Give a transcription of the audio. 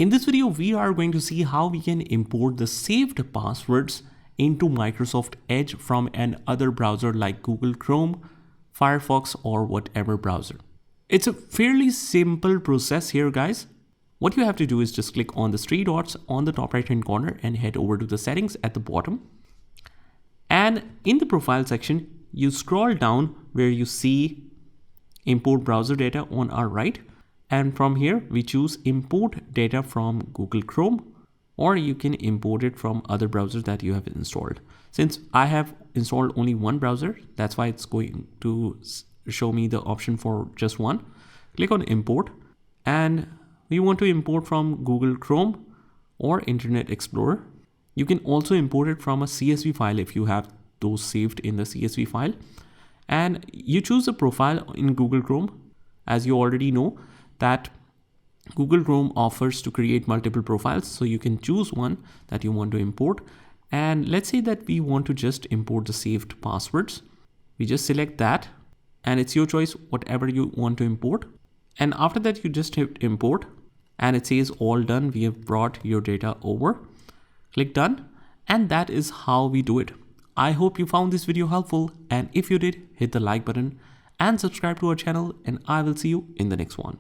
In this video, we are going to see how we can import the saved passwords into Microsoft Edge from another browser like Google Chrome, Firefox, or whatever browser. It's a fairly simple process here, guys. What you have to do is just click on the three dots on the top right hand corner and head over to the settings at the bottom. And in the profile section, you scroll down where you see import browser data on our right. And from here, we choose import data from Google Chrome, or you can import it from other browsers that you have installed. Since I have installed only one browser, that's why it's going to show me the option for just one. Click on import, and we want to import from Google Chrome or Internet Explorer. You can also import it from a CSV file if you have those saved in the CSV file. And you choose a profile in Google Chrome. As you already know that Google Chrome offers to create multiple profiles, so you can choose one that you want to import. And let's say that we want to just import the saved passwords. We just select that, and it's your choice whatever you want to import. And after that, you just hit import, and it says all done. We have brought your data over. Click done, and that is how we do it. I hope you found this video helpful, and if you did, hit the like button and subscribe to our channel, and I will see you in the next one.